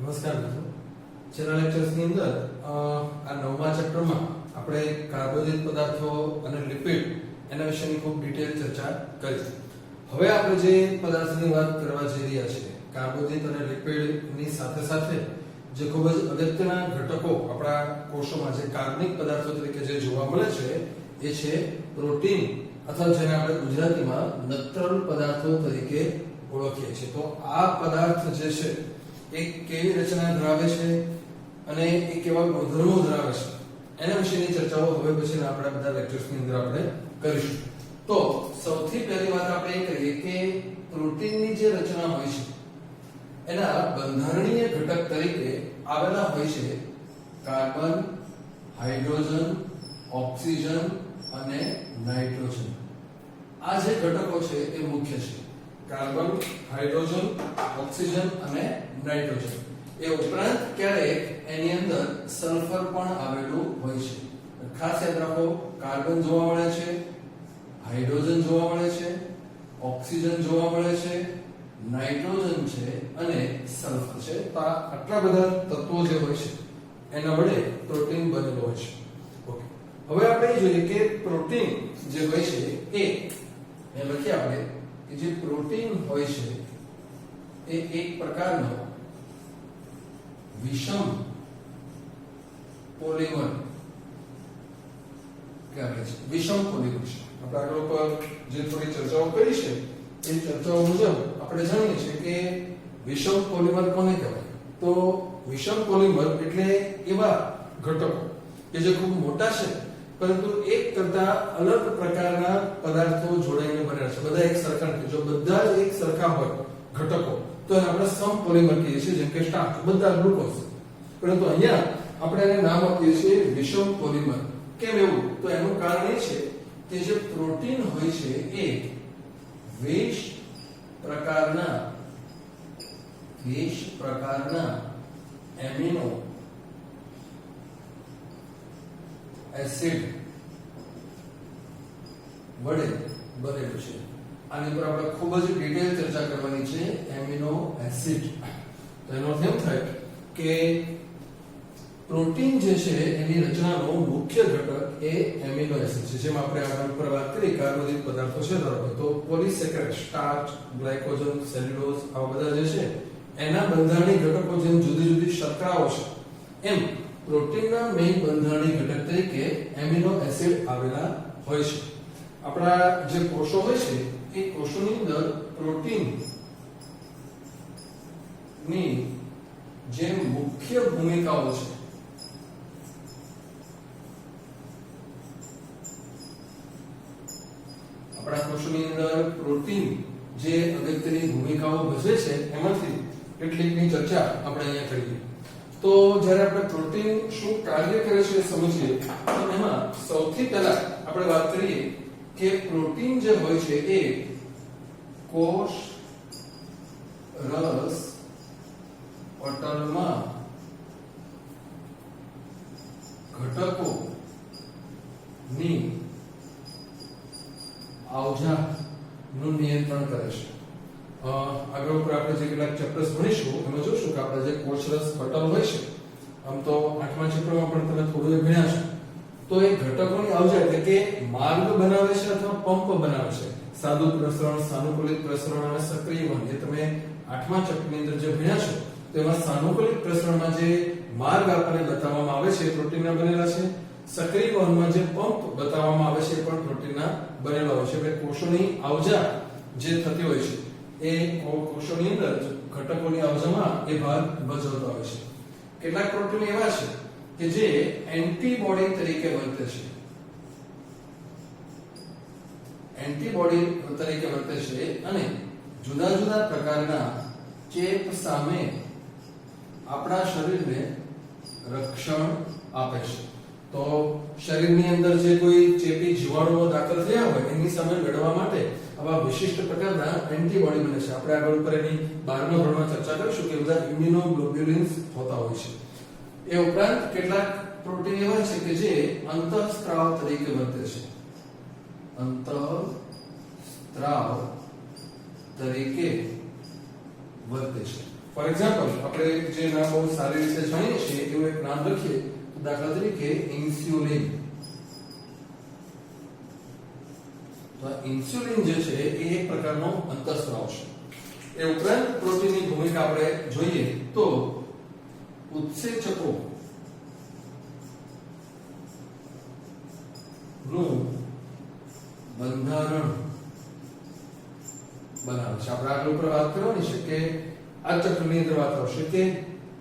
નમસ્કાર મિત્રો, છેલ્લા લેક્ચર્સની અંદર આ નવમા ચેપ્ટરમાં આપણે કાર્બોદિત પદાર્થો અને લિપિડ એના વિશેની ખૂબ ડિટેલ ચર્ચા કરી. હવે આપણે જે પદાર્થની વાત કરવા જઈ રહ્યા છીએ કાર્બોદિત અને લિપિડની સાથે સાથે જે ખૂબ જ અગત્યના ઘટકો આપણા કોષોમાં જે કાર્બનિક પદાર્થો તરીકે જે જોવા મળે છે એ છે પ્રોટીન, અથવા જેને આપણે ગુજરાતીમાં નત્રલ પદાર્થો તરીકે ઓળખીએ છીએ. તો આ પદાર્થ જે છે એ કેવી રચના ધરાવે છે અને એ કેવા ગુણધર્મો ધરાવે છે એના વિશેની ચર્ચાઓ હવે પછીના આપણા બધા લેક્ચર્સની અંદર આપણે કરીશું. તો સૌથી પહેલી વાત આપણે એ કરીએ કે પ્રોટીનની જે રચના હોય છે એના બંધારણીય ઘટક તરીકે આવેલા હોય છે કાર્બન, હાઇડ્રોજન, ઓક્સિજન અને નાઇટ્રોજન. આ જે ઘટકો છે એ મુખ્ય છે: કાર્બન, હાઇડ્રોજન, ઓક્સિજન અને નાઇટ્રોજન. એ ઉપરાંત ક્યારેક એની અંદર સલ્ફર પણ આવેલું હોય છે. ખાસ યાદ રાખો, કાર્બન જોવા મળે છે, હાઇડ્રોજન જોવા મળે છે, ઓક્સિજન જોવા મળે છે, નાઇટ્રોજન છે અને સલ્ફર છે. તો આટલા બધા તત્વો જે હોય છે એના વડે પ્રોટીન બનેલું હોય છે. ઓકે, હવે આપણે જોઈએ કે પ્રોટીન જે હોય છે એ લખીએ આપણે કે જે પ્રોટીન હોય છે એ એક પ્રકારનો વિષમ પોલિમર કહેવાય છે. વિષમ પોલિમર છે. આપણે આગળ પર જે થોડી ચર્ચાઓ કરી છે એ ચર્ચાઓ મુજબ આપણે જાણીએ છીએ કે વિષમ પોલિમર કોને કહેવાય. તો વિષમ પોલિમર એટલે એવા ઘટકો કે જે ખૂબ મોટા છે પરંતુ એક કરતા અલગ પ્રકારના પદાર્થો જોડાઈને બનેલા છે. બધા એક સરખા નથી. જો બધા જ એક સરખા હોય ઘટકો તો એને આપણે સમ પોલિમર કહીએ છીએ, જેમ કે સ્ટાર્ચ, બધા ગ્લુકોઝ. પરંતુ અહીંયા આપણે એને નામ આપીએ છીએ વિષમ પોલિમર. કેમ એવું? તો એનું કારણ એ છે કે જે પ્રોટીન હોય છે એ 20 પ્રકારના એમિનો એસિડ વડે બનેલું છે. આની પર આપણે ખૂબ જ ડિટેલ ચર્ચા કરવાની છે. એમિનો એસિડ, તો એનો અર્થ એમ થાય કે પ્રોટીન જે છે એની રચનાનો મુખ્ય ઘટક એ એમિનો એસિડ છે. જેમ આપણે આગળ પર વાત કરી કાર્બોદિત પદાર્થો છે ધારો તો પોલિસેકેરાઇડ, સ્ટાર્ચ, ગ્લાયકોજન, સેલ્યુલોઝ, આવા બધા જે છે એના બંધારણીય ઘટકો જેમ જુદી જુદી શર્કરાઓ છે એમ પ્રોટીનના મેઇન બંધારણીય ઘટક તરીકે એમિનો એસિડ આવેલા હોય છે. આપણા જે કોષો હોય છે એ કોષોની અંદર પ્રોટીન ની જે મુખ્ય ભૂમિકાઓ છે આપણા કોષોની અંદર પ્રોટીન જે અગત્યની ભૂમિકાઓ ભજવે છે એમાંથી કેટલીકની ચર્ચા આપણે અહીંયા કરીએ. તો જ્યારે આપણે પ્રોટીન શું કાર્ય કરે છે એ સમજીએ તો એમાં સૌથી પહેલા આપણે વાત કરીએ કે પ્રોટીન જે હોય છે એ કોષ રસ પટલમાં ઘટકોની આવજાનું નિયંત્રણ કરે છે. આગળ ઉપર આપણે જે કેટલાક ચેપ્ટર્સ ભણીશું એમાં જોશું કે આપણે જે કોષરસ પટલ હોય છે, આમ તો 8મા ચેપ્ટરમાં પણ તમે થોડું ભણ્યા છો, તો એ ઘટકોની આવજા એટલે કે માર્ગ બનાવે છે અથવા પંપ બનાવે છે. સાદું પ્રસરણ, સાનુકૂલિત પ્રસરણ અને સક્રિય વહન, એ તમે 8મા ચેપ્ટરની અંદર જે ભણ્યા છો તેમાં સાનુકૂલિત પ્રસરણમાં જે માર્ગ આપણને બતાવવામાં આવે છે એ પ્રોટીનના બનેલા છે. સક્રિય વહનમાં જે પંપ બતાવવામાં આવે છે એ પણ પ્રોટીનના બનેલા હોય છે. એટલે કોષોની આવજા જે થતી હોય છે એ કોષોની અંદર ઘટકોની આવજામાં એ ભાગ ભજવતા હોય છે. કેટલાક પ્રોટીન એવા છે કે જે એન્ટીબોડી તરીકે વર્તે છે. એન્ટીબોડી તરીકે વર્તે છે અને જુદા જુદા પ્રકારના ચેપ સામે આપણા શરીરને રક્ષણ આપે છે. તો શરીરની અંદર જે કોઈ ચેપી જીવાણુઓ દાખલ થયા હોય એની સામે લડવા માટે આવા વિશિષ્ટ પ્રકારના એન્ટીબોડી બને છે. આપણે આગળ ઉપર એની 12મા ધોરણમાં ચર્ચા કરીશું કે બધા ઇમ્યુનોગ્લોબ્યુલિન્સ હોતા હોય છે. એ ઉપરાંત કેટલાક પ્રોટીન એવા છે કે જે અંતઃસ્ત્રાવ તરીકે વર્તે છે. અંતઃસ્ત્રાવ તરીકે વર્તે છે. ફોર એક્ઝામ્પલ આપણે જે નામ બહુ સારી રીતે જાણીએ છીએ એવું એક નામ લખીએ તો દાખલા તરીકે ઇન્સ્યુલિન. તો ઇન્સ્યુલિન જે છે એ એક પ્રકારનો અંતઃસ્ત્રાવ છે. એ ઉપરાંત પ્રોટીનની ભૂમિકા આપણે જોઈએ તો ઉત્સેચકો નું બંધારણ બનાવે છે. આપણે આગળ ઉપર વાત કરવાની છે કે આ ચક્રની અંદર વાત આવશે કે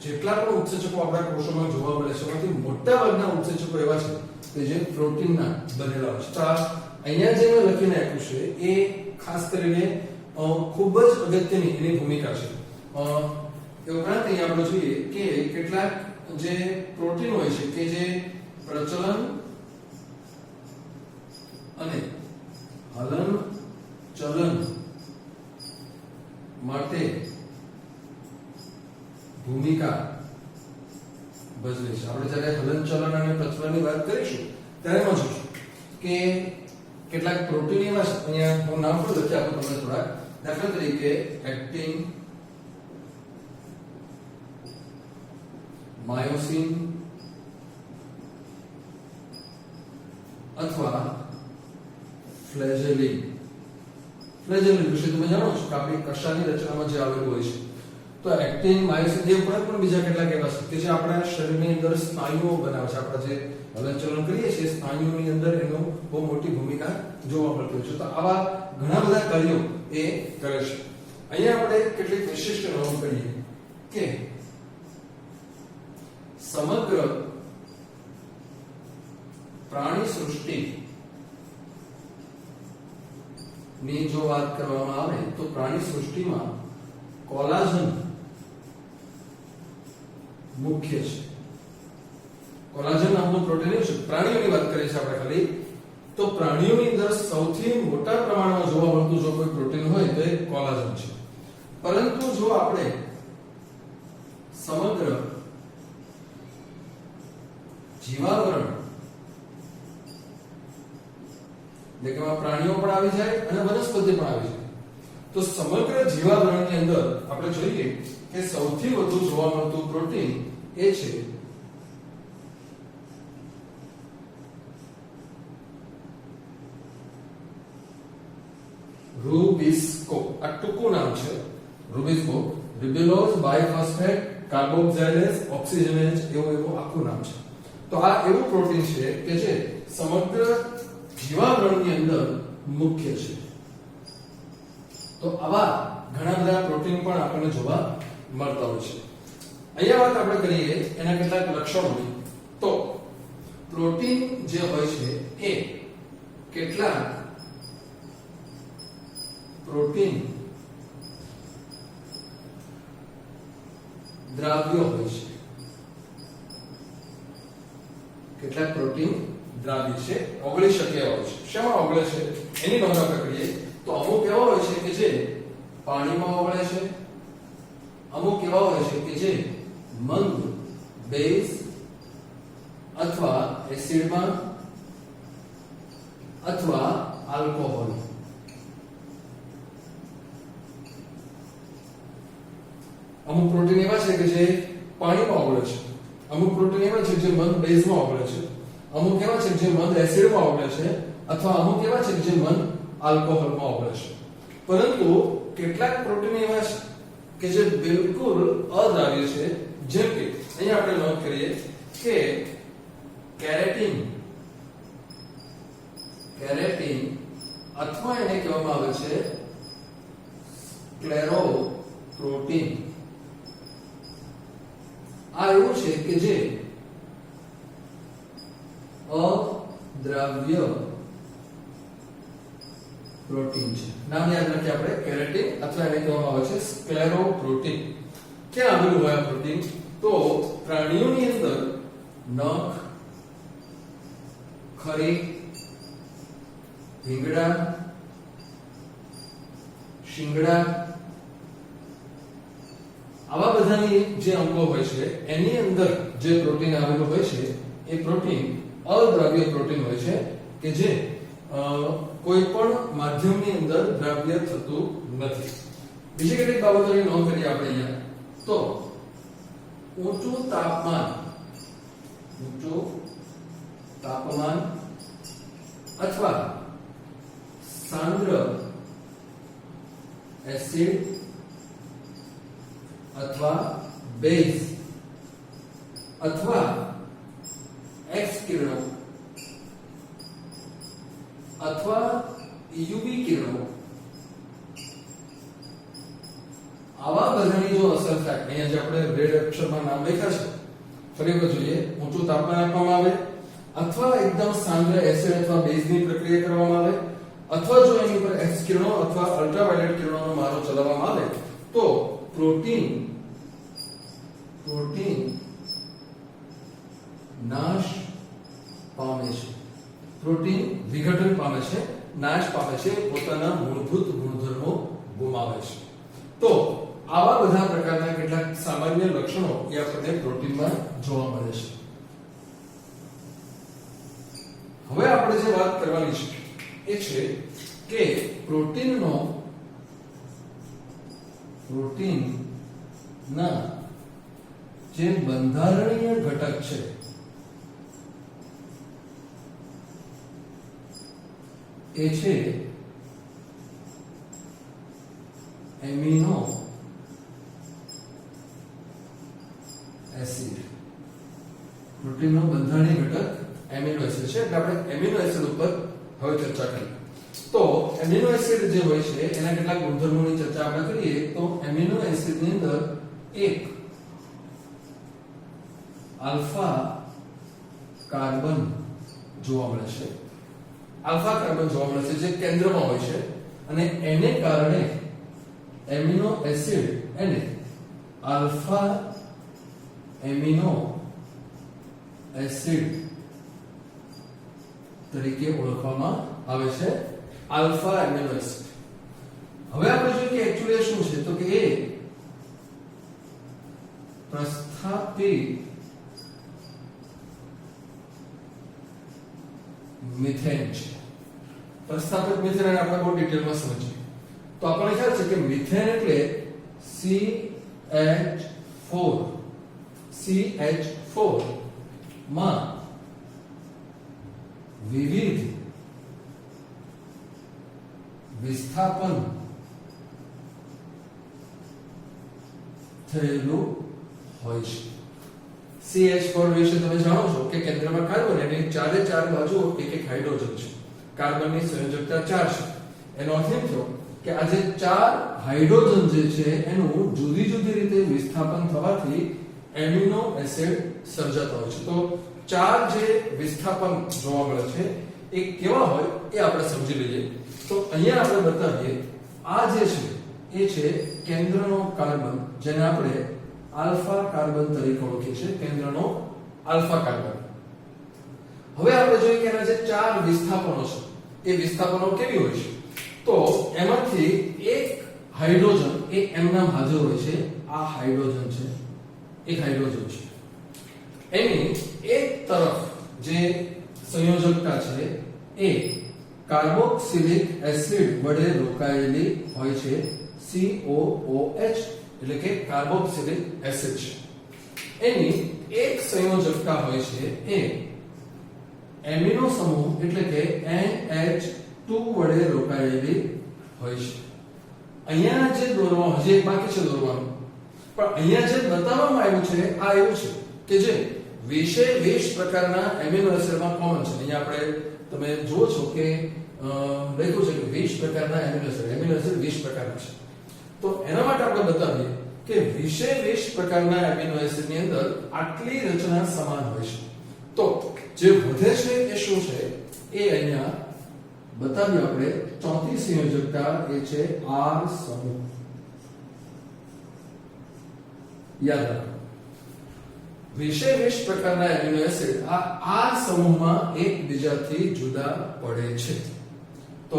જેટલા પણ ઉત્સેચકો આપણા કોષોમાં જોવા મળે છે એમાંથી મોટા ભાગના ઉત્સેચકો એવા છે કે જે પ્રોટીનના બનેલા હોય છે. તો અહીંયા જે મેં લખીને આપ્યું છે એ ખાસ કરીને ખૂબ જ અગત્યની એની ભૂમિકા છે. એ ઉપરાંત અહીંયા આપણે જોઈએ કે કેટલાક જે પ્રોટીન હોય છે કે જે પ્રચલન અને હલન ચલન માટે ભૂમિકા ભજવે છે. આપણે જ્યારે હલનચલન અને પ્રચલનની વાત કરીશું ત્યારે સમજીશું કે કેટલાક પ્રોટીન એવા છે. અહીંયા હું નામ પણ લખી આપું તમને થોડા. દાખલા તરીકે એક્ટિન, માયોસિન અથવા ફ્લેજેલિન. ફ્લેજેલિન વિશે તમે જાણો છો કે આપણી કશાની રચનામાં જે આવેલું હોય છે. તો એક્ટિન, માયોસિન એ ઉપરાંત પણ બીજા કેટલાક એવા છે કે જે આપણા શરીરની અંદર સ્નાયુઓ બનાવે છે. આપણે જે હલનચલન કરીએ છીએ સ્નાયુઓની અંદર એનો બહુ મોટી ભૂમિકા જોવા મળતી હોય છે. તો આવા ઘણા બધા કાર્યો એ કરે છે. અહીંયા આપણે કેટલીક વિશિષ્ટ નોંધ કરીએ કે સમગ્ર પ્રાણી સૃષ્ટિ ની જો વાત કરવામાં આવે તો પ્રાણી સૃષ્ટિમાં કોલાજન મુખ્ય છે. કોલાજન નામનું પ્રોટીન છે. પ્રાણીઓની વાત કરીએ છીએ આપણે ખાલી. તો પ્રાણીઓની અંદર સૌથી મોટા પ્રમાણમાં જોવા મળતું જો કોઈ પ્રોટીન હોય તો એ કોલાજન છે. પરંતુ જો આપણે સમગ્ર જીવાવરણ એટલે કે પ્રાણીઓ પણ આવી જાય અને વનસ્પતિ પણ આવી જાય. તો સમગ્ર જીવાવરણની અંદર આપણે જોઈએ કે સૌથી વધુ જોવા મળતું પ્રોટીન એ છે રૂબિસ્કો. આ ટૂંકું નામ છે રૂબિસ્કો. રિબોઝ બાયફોસ્ફેટ કાર્બોક્સિલેઝ ઓક્સિજનેઝ એવું આખું નામ છે. તો આ એવું પ્રોટીન છે કે જે સમગ્ર જીવાવરણની અંદર મુખ્ય છે. તો આવા ઘણા બધા પ્રોટીન પણ આપણને જોવા મળતા હોય છે. અહીંયા વાત આપણે કરીએ એના કેટલાક લક્ષણોની. તો પ્રોટીન જે હોય છે એ કેટલાક પ્રોટીન દ્રાવ્યો હોય છે. કેટલાક પ્રોટીન દ્રાવ્ય છે, ઓગળી શકે એવા હોય છે. શેમાં ઓગળે છે એની નોંધ આપણે કરીએ તો અમુક એવા હોય છે કે જે પાણીમાં ઓગળે છે, અમુક એવા હોય છે કે જે મંદ બેઝ અથવા એસિડમાં અથવા આલ્કોહોલ. અમુક પ્રોટીન એવા છે કે જે પાણીમાં ઓગળે છે, અમુક પ્રોટીન એવા છે જે મંદ બેઝમાં ઓગળે છે, અમુક એવા છે જે મંદ એસિડમાં ઓગળે છે અથવા અમુક એવા છે જે મંદ આલ્કોહોલમાં ઓગળે છે. પરંતુ કેટલાક પ્રોટીન એવા છે કે જે બિલકુલ અદ્રાવ્ય છે. જેમ કે અહીંયા આપણે નોંધ કરીએ કે કેરેટીન અથવા એને કહેવામાં આવે છે સ્ક્લેરોપ્રોટીન. આ એવું છે કે જે અદ્રાવ્ય પ્રોટીન છે. નામ યાદ રાખીએ આપણે કેરેટીન અથવા એને કહેવામાં આવે છે સ્ક્લેરોપ્રોટીન. ક્યાં આવેલું હોય આ પ્રોટીન? તો પ્રાણીઓની અંદર નખ, ખરી, ભીંગડા, શિંગડા આવા બધાની જે અંગો હોય છે એની અંદર જે પ્રોટીન આવેલું હોય છે એ પ્રોટીન અદ્રાવ્ય પ્રોટીન હોય છે કે જે કોઈ પણ માધ્યમની અંદર દ્રાવ્ય થતું નથી. બીજી કેટલીક બાબતોની નોંધ કરીએ આપણે અહીંયા. તો તો ઊંચું તાપમાન અથવા સાંદ્ર એસિડ અથવા બેઝ અથવા એક્સ કિરણો અથવા યુવી કિરણો આવા બધાની જો અસર થાય, અહીંયા જે આપણે રેડ અક્ષરમાં નામ લખ્યા છે ફરી વખત જોઈએ. ઊંચું તાપમાન આપવામાં આવે અથવા એકદમ સાંદ્ર એસિડ અથવા બેઝની પ્રક્રિયા કરવામાં આવે અથવા જો એની પર એક્સ કિરણો અથવા અલ્ટ્રાવાયોલેટ કિરણોનો મારો ચલાવવામાં આવે તો પ્રોટીન નાશ પામે છે. પ્રોટીન વિઘટન પામે છે, નાશ પામે છે, પોતાના મૂળભૂત ગુણધર્મો ગુમાવે છે. તો આવા બધા પ્રકારના કેટલાક સામાન્ય લક્ષણો એ આપણને પ્રોટીનમાં જોવા મળે છે. હવે આપણે જે વાત કરવાની છે એ છે કે પ્રોટીનના જે બંધારણીય ઘટક છે એ છે એમિનો એસિડ. પ્રોટીનનો બંધારણીય ઘટક એમિનો એસિડ છે એટલે આપણે એમિનો એસિડ ઉપર હવે ચર્ચા કરીએ. તો એમિનો એસિડ જે હોય છે એના કેટલાક ગુણધર્મોની ચર્ચા આપણે કરીએ તો એમિનો એસિડની અંદર એક આલ્ફા કાર્બન જોવા મળે છે. આલ્ફા કાર્બન જોવા મળે છે જે કેન્દ્રમાં હોય છે અને એને કારણે એમિનો એસિડ એને આલ્ફા એમિનો એસિડ તરીકે ઓળખવામાં આવે છે. Alpha amino acid. હવે આપણે જોઈએ કે એક્ચ્યુઅલી શું છે તો કે એ પ્રસ્થાપિત મિથેન છે. પ્રસ્થાપિત મિથેન આપણે બહુ ડિટેલમાં સમજીએ તો આપણને ખ્યાલ છે કે મિથેન એટલે CH4 માં વિવિધ વિસ્થાપન થયેલું હોય છે. CH4 વિશે તમે જાણો છો કે કેન્દ્રમાં કાર્બન અને ચારે ચાર બાજુઓ એક હાઇડ્રોજન છે. કાર્બનની સંયોજકતા 4 છે. એનો અર્થ એમ થયો કે આ જે 4 હાઇડ્રોજન જે છે એનું જુદી જુદી રીતે વિસ્થાપન થવાથી એમિનો એસિડ સર્જાતા હોય છે. તો 4 જે વિસ્થાપન જોવા મળે છે એ કેવા હોય એ આપણે સમજી લઈએ. તો અહીંયા આપણે બતાવીએ આ જે છે એ છે કેન્દ્રનો કાર્બન જેને આપણે આલ્ફા કાર્બન તરીકે ઓળખીએ છીએ. કેન્દ્રનો આલ્ફા કાર્બન. હવે આપણે જોઈએ કે એના જે 4 વિસ્થાપનો છે એ વિસ્થાપનો કેવી હોય છે તો એમાંથી એક હાઇડ્રોજન એ એમનામ હાજર હોય છે. આ હાઇડ્રોજન છે, એક હાઇડ્રોજન છે. એની એક તરફ જે સંયોજકતા છે એ કાર્બોક્સિલિક એસિડ વડે રોકાયેલી હોય છે. COOH એટલે કે કાર્બોક્સિલિક એસિડ છે. એની એક સંયોજકતા હોય છે એ એમિનો સમૂહ એટલે કે NH2 વડે રોકાયેલી હોય છે. અહીંયા જે દોરવાનું હજી એક બાકી છે દોરવાનું, પણ અહીંયા જે બતાવવામાં આવ્યું છે આ એવું છે કે જે 20 પ્રકારના એમિનો એસિડમાં કોમન છે. અહીંયા આપણે તમે જુઓ છો કે લખ્યું છે કે 20 પ્રકારના એમિનો એસિડ 20 પ્રકારના છે. તો એના માટે આપણે બતાવીએ કે 20 પ્રકારના એમિનો એસિડની અંદર આટલી રચના સમાન હોય છે. તો જે વધે છે એ શું છે એ અહીંયા બતાવીએ આપણે. ચોથી સંયોજકતા એ છે R સમૂહ. યાદ રાખો 20 પ્રકારના એમિનો એસિડ આ R સમૂહમાં એકબીજાથી જુદા પડે છે. તો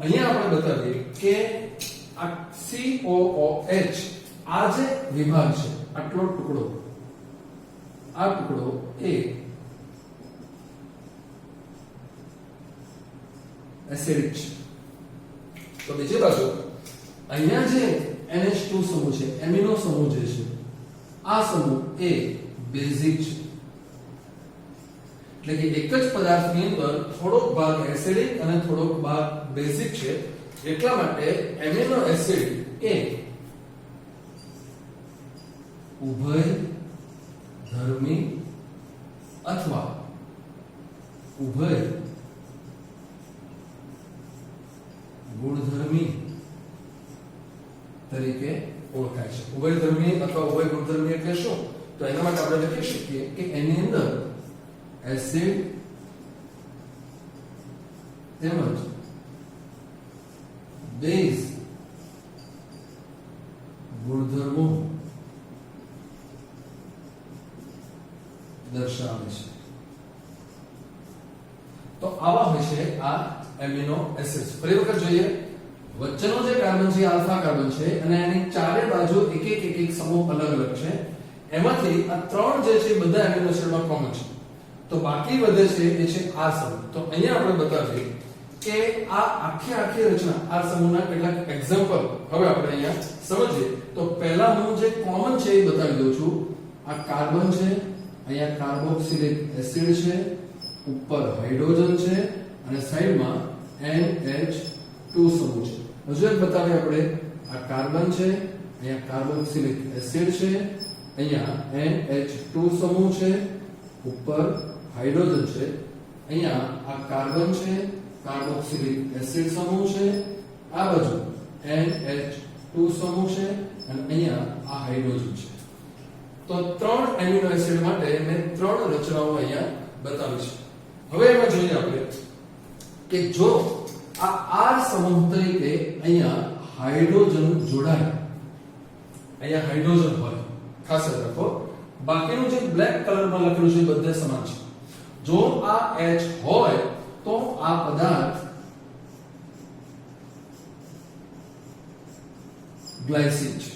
અહીંયા આપણે બતાવીએ કે આ COOH આ જે વિભાગ છે આટલો ટુકડો આ ટુકડો એ એસિડિક છે. તો બીજી બાજુ અહીંયા જે NH2 સમૂહ છે એમિનો સમૂહ જે છે આ સમૂહ એ બેઝિક છે, એટલે કે એક જ પદાર્થની અંદર થોડોક ભાગ એસિડિક અને થોડોક ભાગ બેઝિક છે, એટલા માટે એમિનો એસિડ એ ઉભયધર્મી અથવા ઉભય ગુણધર્મી તરીકે ઓળખાય છે। ઉભયધર્મી અથવા ઉભય ગુણધર્મી એટલે શું? તો એના માટે આપણે લખી શકીએ કે એની અંદર એસિડ તેમજ બેઝ ગુણધર્મો દર્શાવે છે। તો આવા હોય છે આ એમિનો એસિડ્સ। ફરી વખત જોઈએ, વચ્ચેનો જે કાર્બન છે આલ્ફા કાર્બન છે અને એની ચારે બાજુ એક એક સમૂહ અલગ અલગ છે, એમાંથી આ ત્રણ જે છે બધા એમિનો એસિડમાં કોમન છે, તો બાકી વધે છે એ છે આ સમૂહ। તો અહીંયા આપણે બતાવીએ કે આ આખી રચના આ સમૂહના કેટલાક એક્ઝામ્પલ હવે આપણે અહીંયા સમજીએ। તો પહેલા હું જે કોમન છે એ બતાવી દઉં છું। આ કાર્બન છે, અહીંયા કાર્બોક્સિલિક એસિડ છે, ઉપર હાઇડ્રોજન છે અને સાઈડમાં NH2 સમૂહ છે। હજુ એક બતાવીએ આપણે, આ કાર્બન છે, અહીંયા કાર્બોક્સિલિક એસિડ છે, અહીંયા NH2 સમૂહ છે, ઉપર હાઇડ્રોજન છે, અહીંયા આ કાર્બન છે, કાર્બોક્સિલિક એસિડ સમૂહ છે, આ બાજુ NH2 સમૂહ છે અને અહીંયા આ હાઇડ્રોજન છે। તો ત્રણ એમિનો એસિડ માટે મેં ત્રણ રચનાઓ અહીંયા બતાવી છે। હવે એમાં જોઈએ આપણે કે જો આ R સમૂહ તરીકે અહીંયા હાઇડ્રોજન જોડાય, અહીંયા હાઇડ્રોજન હોય, ખાસ યાદ રાખો, બાકીનું જે બ્લેક કલરમાં લખેલું છે બધે સમાન છે। જો આ H હોય તો આ પદાર્થ ગ્લાયસિન છે।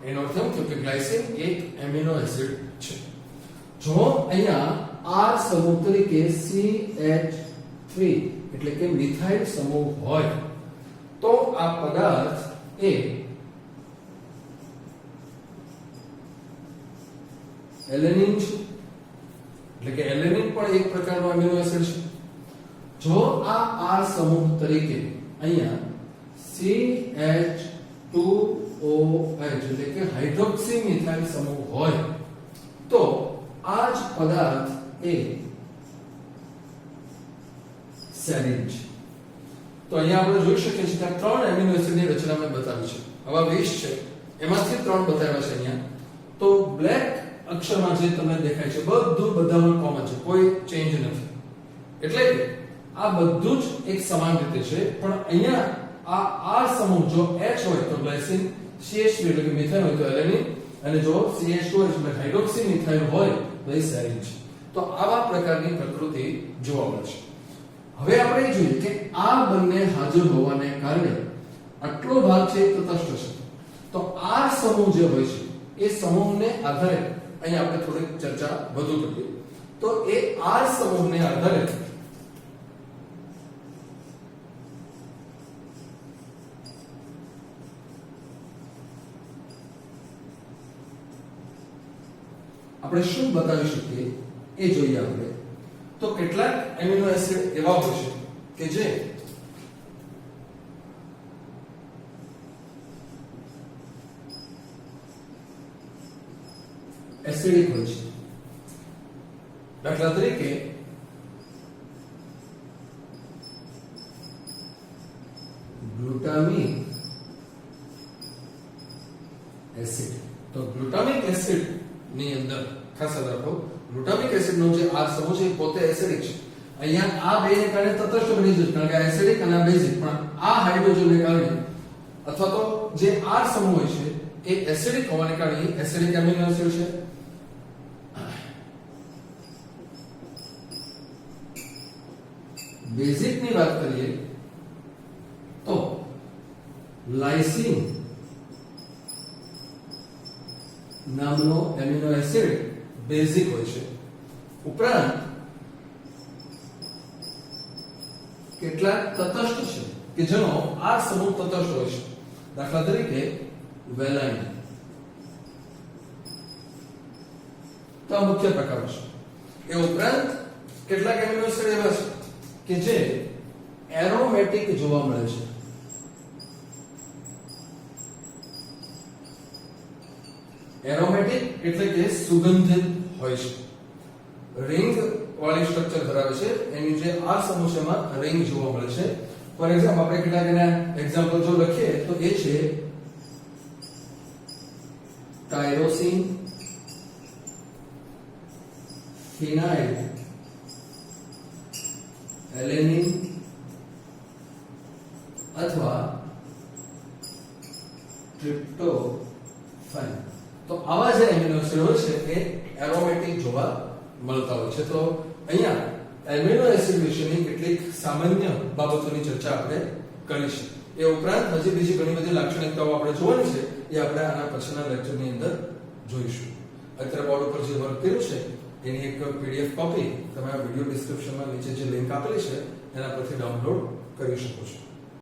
એનો અર્થ એમ કે ગ્લાયસિન એક એમિનો એસિડ છે। જો અહીંયા R સમૂહ તરીકે CH3 એટલે કે મિથાઇલ સમૂહ હોય તો આ પદાર્થ એ એલેનિન છે, એટલે કે એલેનિન પણ એક પ્રકારનો એમિનો એસિડ છે। જો આ R સમૂહ તરીકે અહીંયા CH2OH એટલે કે હાઇડ્રોક્સી મિથાઇલ સમૂહ હોય તો આ જ પદાર્થ એ સેરિન છે। તો અહીંયા આપણે જોઈ શકીએ છીએ કે આ ત્રણ એમિનો એસિડની રચના મેં બતાવી છે। આવા 20 છે, એમાંથી ત્રણ બતાવ્યા છે અહીંયા। તો બ્લેક અક્ષરમાં જે તમને દેખાય છે બધું બધામાં કોમન છે, કોઈ ચેન્જ નથી, એટલે કે આ બધું જ એક સમાન રીતે છે। પણ અહીંયા આ R સમૂહ જો H હોય તો ગ્લાયસિન, CH3 એટલે કે મિથાઇલ હોય તો એલેનિન, અને જો CH2 એટલે હાઇડ્રોક્સી મિથાઇલ હોય તો એ સેરિન છે। તો આવા પ્રકારની પ્રકૃતિ જોવા મળે છે। હવે આપણે જોઈએ કે આ બંને હાજર હોવાને કારણે આટલો ભાગ છે તટસ્થ છે। તો R સમૂહ જે હોય છે એ સમૂહને આધારે અહીંયા આપણે થોડીક ચર્ચા વધુ કરીએ। તો એ R સમૂહને આધારે આપણે શું બતાવી શકીએ એ જોઈએ આપણે। તો કેટલાક એમિનો એસિડ એવા હોય છે કે જે એસિડિક હોય છે। દાખલા તરીકે ગ્લુટામિક એસિડ। તો ગ્લુટામિક એસિડ ની અંદર ખાસ યાદ રાખો, ગ્લુટામિક એસિડ નો જે R સમૂહ છે પોતે એસિડિક છે। અહીંયા આ બેને કારણે તટસ્થ બની જશે કારણ કે આ એસિડિક અને આ બેઝિક, પણ આ હાઇડ્રોજનને કારણે અથવા તો જે R સમૂહ હોય છે એ એસિડિક હોવાને કારણે એસિડિક એમિનો એસિડ છે। બેઝિક ની વાત કરીએ તો લાઇસિન નામનો એમિનો એસિડ બેઝિક હોય છે। ઉપરાંત કેટલાક તટસ્થ છે કે જેનો R સમૂહ તટસ્થ હોય છે। દાખલા તરીકે વેલાઇન, તો આ મુખ્ય પ્રકારો છે. એ ઉપરાંત કેટલાક એમિનો એસિડ એવા છે કે જે એરોમેટિક જોવા મળે છે. એરોમેટિક એટલે કે સુગંધિત હોય છે. રિંગ વાળી સ્ટ્રક્ચર ધરાવે છે. એની જે આ સમૂહ છે એમાં રિંગ જોવા મળે છે. ફોર એક્ઝામ્પલ આપણે કેટલાક એના એક્ઝામ્પલ જો લખીએ તો એ છે ટાયરોસિન, ફિનાઇલ, એલેનિન અથવા ટ્રિપ્ટોફેન. તો આવા જે એમિનો એસિડ હોય છે એ એરોમેટિક જોવા મળતા હોય છે. તો અહીંયા એમિનો એસિડ વિશેની કેટલીક સામાન્ય બાબતોની ચર્ચા આપણે કરીશું. એ ઉપરાંત હજી બીજી ઘણી બધી લાક્ષણિકતાઓ આપણે જોવાની છે એ આપણે આના પછીના લેક્ચરની અંદર જોઈશું. અત્યારે બોર્ડ ઉપર જે વર્ક કર્યું છે એની એક પીડીએફ કોપી તમે આ વિડિયો ડિસ્ક્રિપ્શનમાં નીચે જે લિંક આપેલી છે એના પરથી ડાઉનલોડ કરી શકો છો.